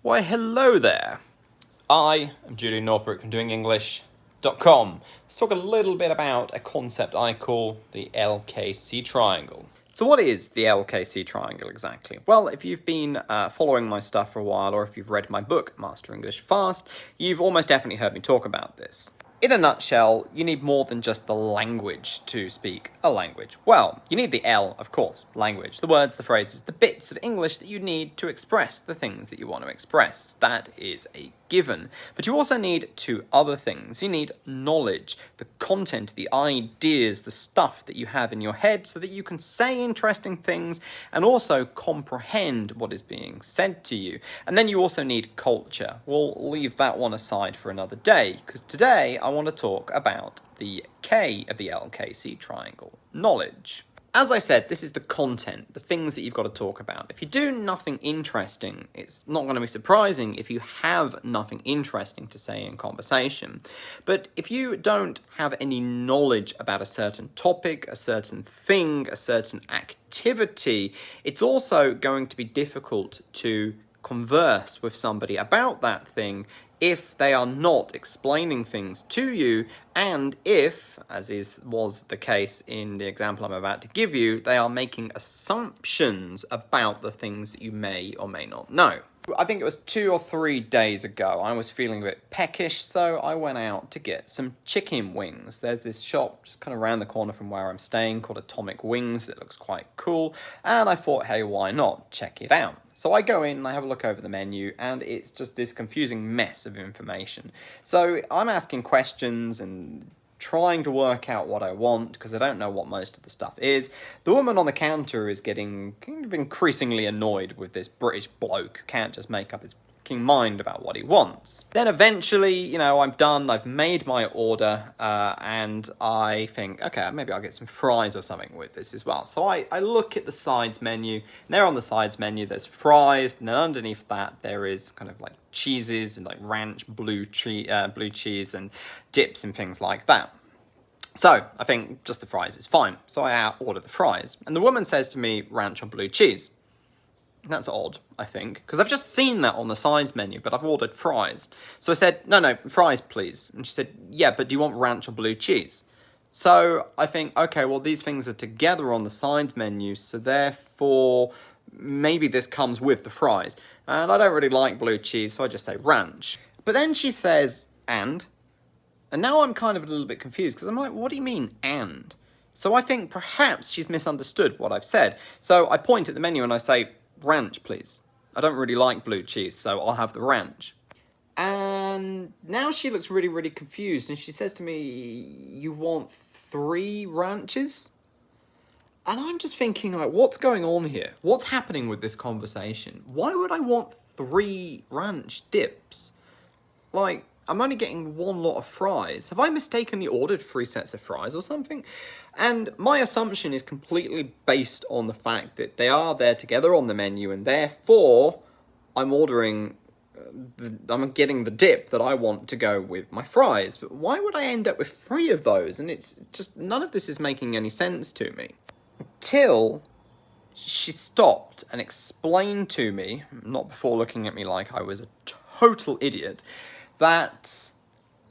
Why, hello there. I am Julian Northbrook from DoingEnglish.com. Let's talk a little bit about a concept I call the LKC triangle. So what is the LKC triangle exactly? Well, if you've been following my stuff for a while, or if you've read my book, Master English Fast, you've almost definitely heard me talk about this. In a nutshell, you need more than just the language to speak a language. Well, you need the L, of course, language. The words, the phrases, the bits of English that you need to express the things that you want to express. That is a given. But you also need two other things. You need knowledge, the content, the ideas, the stuff that you have in your head so that you can say interesting things and also comprehend what is being said to you. And then you also need culture. We'll leave that one aside for another day, because today I want to talk about the K of the LKC triangle, knowledge. As I said, this is the content, the things that you've got to talk about. If you do nothing interesting, it's not going to be surprising if you have nothing interesting to say in conversation. But if you don't have any knowledge about a certain topic, a certain thing, a certain activity, it's also going to be difficult to converse with somebody about that thing if they are not explaining things to you, and if, as was the case in the example I'm about to give you, they are making assumptions about the things that you may or may not know. I think it was 2 or 3 days ago, I was feeling a bit peckish, so I went out to get some chicken wings. There's this shop just kind of around the corner from where I'm staying called Atomic Wings. It looks quite cool, and I thought, hey, why not? Check it out. So I go in and I have a look over the menu, and it's just this confusing mess of information. So I'm asking questions and trying to work out what I want, because I don't know what most of the stuff is. The woman on the counter is getting kind of increasingly annoyed with this British bloke who can't just make up his fucking mind about what he wants. Then eventually, you know, I'm done, I've made my order, and I think, okay, maybe I'll get some fries or something with this as well. So I look at the sides menu, and there on the sides menu there's fries, and then underneath that there is kind of like cheeses and like ranch, blue cheese and dips and things like that. So I think just the fries is fine. So I order the fries, and the woman says to me, ranch or blue cheese. That's odd, I think, because I've just seen that on the sides menu, but I've ordered fries. So I said, no, fries, please. And she said, yeah, but do you want ranch or blue cheese? So I think, okay, well, these things are together on the side menu, so therefore maybe this comes with the fries. And I don't really like blue cheese, so I just say ranch. But then she says, and now I'm kind of a little bit confused, because I'm like, what do you mean, and? So I think perhaps she's misunderstood what I've said. So I point at the menu and I say, ranch, please. I don't really like blue cheese, so I'll have the ranch. And now she looks really, really confused, and she says to me, you want 3 ranches? And I'm just thinking, like, what's going on here? What's happening with this conversation? Why would I want 3 ranch dips? Like, I'm only getting 1 lot of fries. Have I mistakenly ordered 3 sets of fries or something? And my assumption is completely based on the fact that they are there together on the menu, and therefore I'm ordering, I'm getting the dip that I want to go with my fries. But why would I end up with 3 of those? And it's just, none of this is making any sense to me. Till she stopped and explained to me, not before looking at me like I was a total idiot, that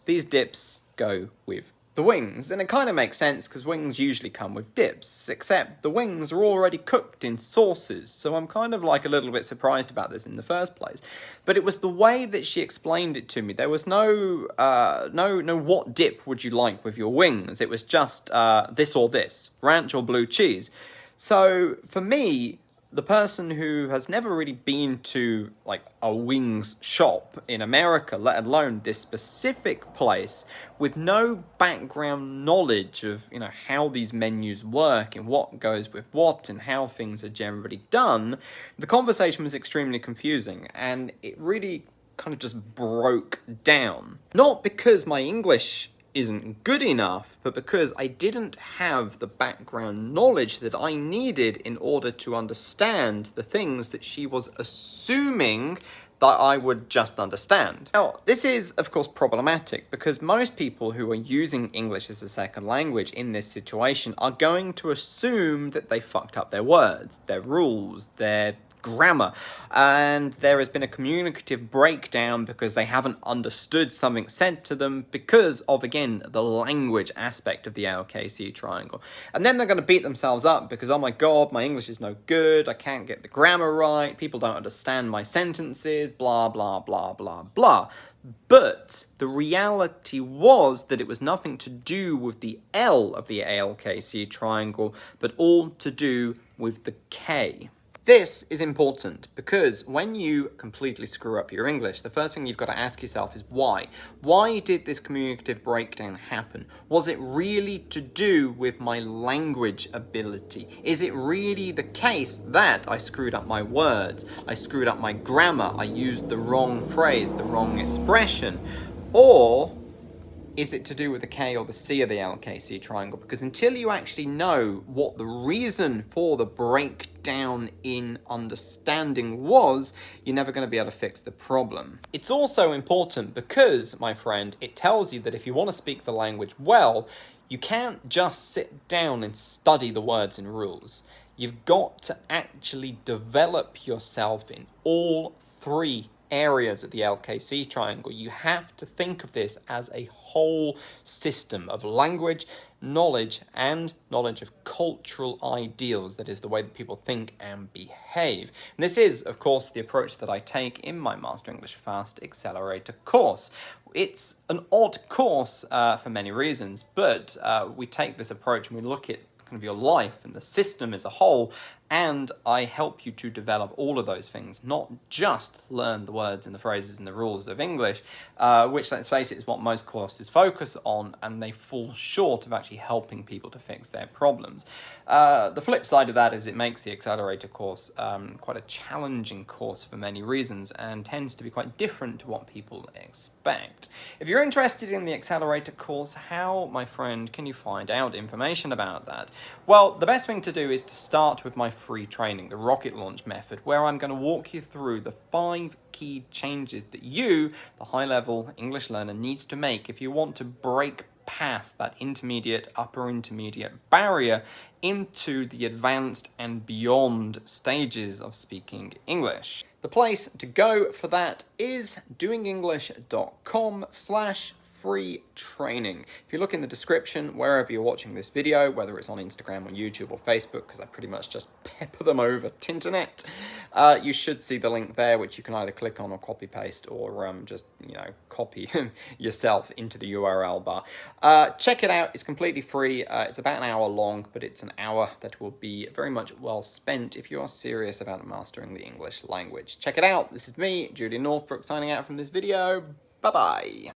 these dips go with the wings. And it kind of makes sense, because wings usually come with dips, except the wings are already cooked in sauces, so I'm kind of like a little bit surprised about this in the first place. But it was the way that she explained it to me. There was no what dip would you like with your wings. It was just this or this, ranch or blue cheese. So for me, the person who has never really been to like a wings shop in America, let alone this specific place, with no background knowledge of, you know, how these menus work and what goes with what and how things are generally done, the conversation was extremely confusing, and it really kind of just broke down. Not because my English isn't good enough, but because I didn't have the background knowledge that I needed in order to understand the things that she was assuming that I would just understand. Now, this is, of course, problematic, because most people who are using English as a second language in this situation are going to assume that they fucked up their words, their rules, their grammar. And there has been a communicative breakdown because they haven't understood something said to them because of, again, the language aspect of the LKC triangle. And then they're going to beat themselves up because, oh my God, my English is no good, I can't get the grammar right, people don't understand my sentences, blah, blah, blah, blah, blah. But the reality was that it was nothing to do with the L of the ALKC triangle, but all to do with the K. This is important because when you completely screw up your English, the first thing you've got to ask yourself is why? Why did this communicative breakdown happen? Was it really to do with my language ability? Is it really the case that I screwed up my words, I screwed up my grammar, I used the wrong phrase, the wrong expression? Or is it to do with the K or the C of the LKC triangle? Because until you actually know what the reason for the breakdown in understanding was, you're never going to be able to fix the problem. It's also important because, my friend, it tells you that if you want to speak the language well, you can't just sit down and study the words and rules. You've got to actually develop yourself in all three areas of the LKC triangle. You have to think of this as a whole system of language, knowledge, and knowledge of cultural ideals. That is the way that people think and behave. And this is, of course, the approach that I take in my Master English Fast Accelerator course. It's an odd course for many reasons, but we take this approach and we look at kind of your life and the system as a whole, and I help you to develop all of those things, not just learn the words and the phrases and the rules of English, which, let's face it, is what most courses focus on, and they fall short of actually helping people to fix their problems. The flip side of that is it makes the Accelerator course quite a challenging course for many reasons and tends to be quite different to what people expect. If you're interested in the Accelerator course, how, my friend, can you find out information about that? Well, the best thing to do is to start with my free training, the rocket launch method, where I'm going to walk you through the 5 key changes that you, the high-level English learner, needs to make if you want to break past that intermediate, upper intermediate barrier into the advanced and beyond stages of speaking English. The place to go for that is doingenglish.com/free training. If you look in the description, wherever you're watching this video, whether it's on Instagram or YouTube or Facebook, because I pretty much just pepper them over Tinternet, you should see the link there, which you can either click on or copy paste, or just, copy yourself into the URL bar. Check it out. It's completely free. It's about an hour long, but it's an hour that will be very much well spent if you are serious about mastering the English language. Check it out. This is me, Julian Northbrook, signing out from this video. Bye-bye.